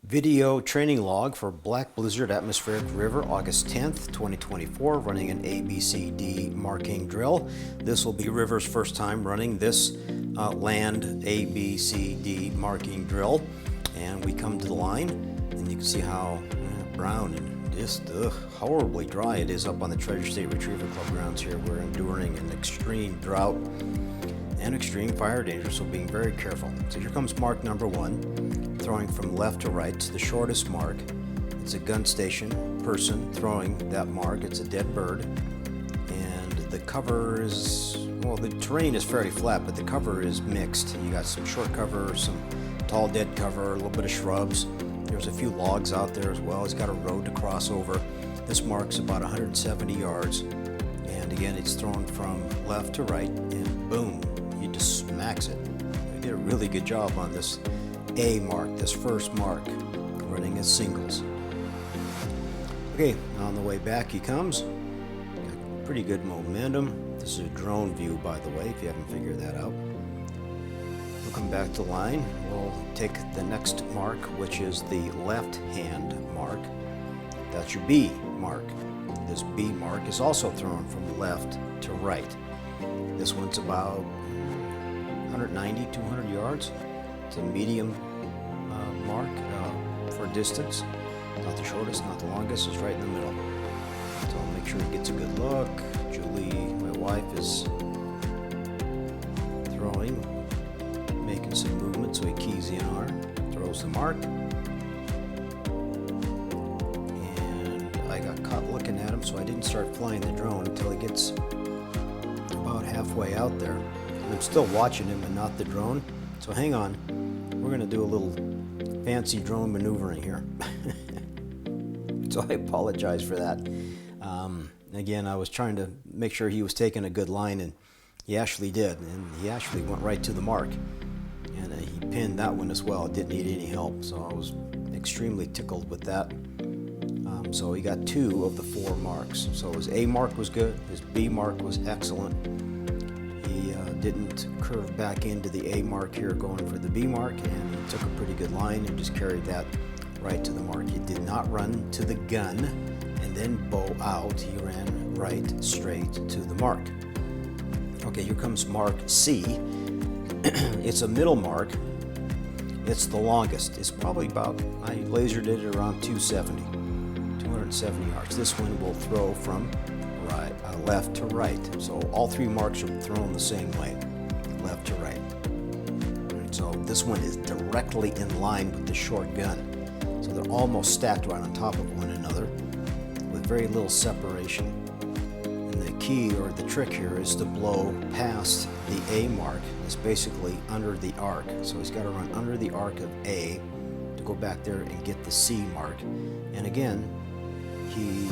Video training log for Black Blizzard Atmospheric River, August 10th, 2024, running an ABCD marking drill. This will be River's first time running this land ABCD marking drill. And we come to the line, and you can see how brown and just horribly dry it is up on the Treasure State Retriever Club grounds here. We're enduring an extreme drought and extreme fire danger, so being very careful. So here comes mark number one, throwing from left to right. It's the shortest mark. It's a gun station person throwing that mark. It's a dead bird, and the cover is, well, the terrain is fairly flat, but the cover is mixed. You got some short cover, some tall dead cover, a little bit of shrubs. There's a few logs out there as well. It's got a road to cross over. This mark's about 170 yards, and again, it's thrown from left to right, and boom, he just smacks it. You did a really good job on this A mark, this first mark, running as singles. Okay, on the way back he comes. Got pretty good momentum. This is a drone view, by the way, if you haven't figured that out. We'll come back to the line. We'll take the next mark, which is the left hand mark. That's your B mark. This B mark is also thrown from left to right. This one's about 190, 200 yards. It's a medium mark for distance. Not the shortest, not the longest, it's right in the middle. So I'll make sure he gets a good look. Julie, my wife, is throwing, making some movement, so he keys in on her, throws the mark. And I got caught looking at him, so I didn't start flying the drone until he gets about halfway out there. I'm still watching him and not the drone, so hang on. We're going to do a little fancy drone maneuvering here. So I apologize for that. Again, I was trying to make sure he was taking a good line, and he actually did, and he actually went right to the mark. And he pinned that one as well. Didn't need any help, so I was extremely tickled with that. So he got 2 of the 4 marks. So his A mark was good, his B mark was excellent. He didn't curve back into the A mark here going for the B mark, and he took a pretty good line and just carried that right to the mark. He did not run to the gun and then bow out. He ran right straight to the mark. Okay, here comes mark C. It's a middle mark. It's the longest. It's probably about, I lasered it around 270 yards. This one will throw from right, left to right. So all 3 marks are thrown the same way, left to right. And so this one is directly in line with the short gun. So they're almost stacked right on top of one another with very little separation. And the key, or the trick here, is to blow past the A mark. It's basically under the arc. So he's got to run under the arc of A to go back there and get the C mark. And again, he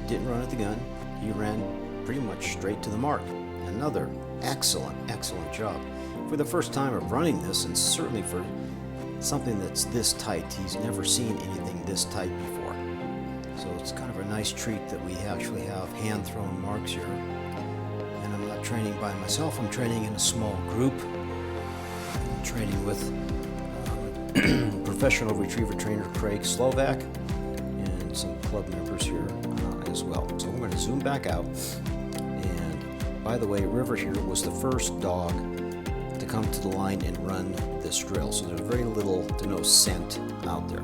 didn't run at the gun. He ran pretty much straight to the mark. Another excellent, excellent job. For the first time of running this, and certainly for something that's this tight, he's never seen anything this tight before. So it's kind of a nice treat that we actually have hand-thrown marks here. And I'm not training by myself, I'm training in a small group. I'm training with professional retriever trainer Craig Slovak and some club members here as well. So we're going to zoom back out. And by the way, River here was the first dog to come to the line and run this drill. So there's very little to no scent out there.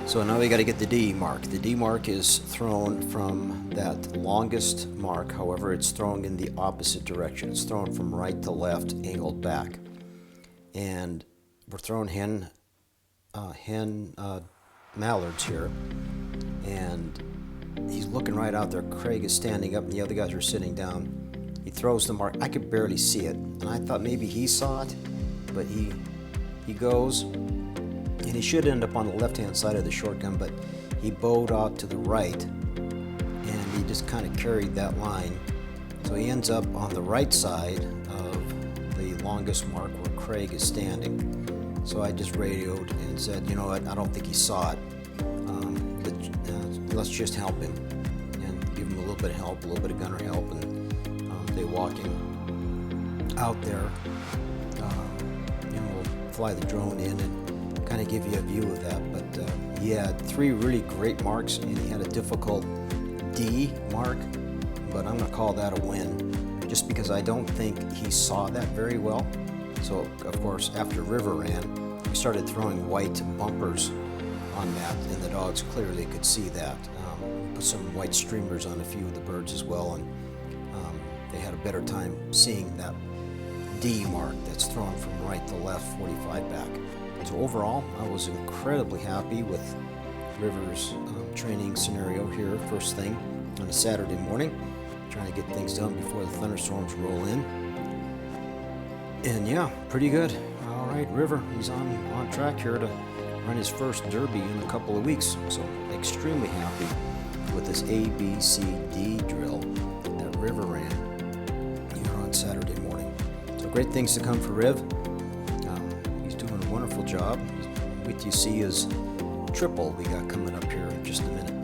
So now we got to get the D mark. The D mark is thrown from that longest mark. However, it's thrown in the opposite direction. It's thrown from right to left, angled back. And we're throwing hen mallards here. And he's looking right out there. Craig is standing up and the other guys are sitting down. He throws the mark. I could barely see it, and I thought maybe he saw it, but he goes, and he should end up on the left-hand side of the shotgun, but he bowed out to the right, and he just kind of carried that line. So he ends up on the right side of the longest mark where Craig is standing. So I just radioed and said, you know what, I don't think he saw it. Let's just help him and give him a little bit of help, a little bit of gunner help, and they walking out there. We'll fly the drone in and kind of give you a view of that. But he had 3 really great marks, and he had a difficult D mark, but I'm going to call that a win, just because I don't think he saw that very well. So, of course, after River ran, we started throwing white bumpers on that, and the dogs clearly could see that. Put some white streamers on a few of the birds as well, and they had a better time seeing that D mark that's thrown from right to left, 45 back. So overall, I was incredibly happy with River's training scenario here, first thing on a Saturday morning, trying to get things done before the thunderstorms roll in. And yeah, pretty good. All right, River, he's on track here to run his first Derby in a couple of weeks. So extremely happy with this ABCD drill that River ran here on Saturday morning. So great things to come for Riv. He's doing a wonderful job. Wait till you see his triple we got coming up here in just a minute.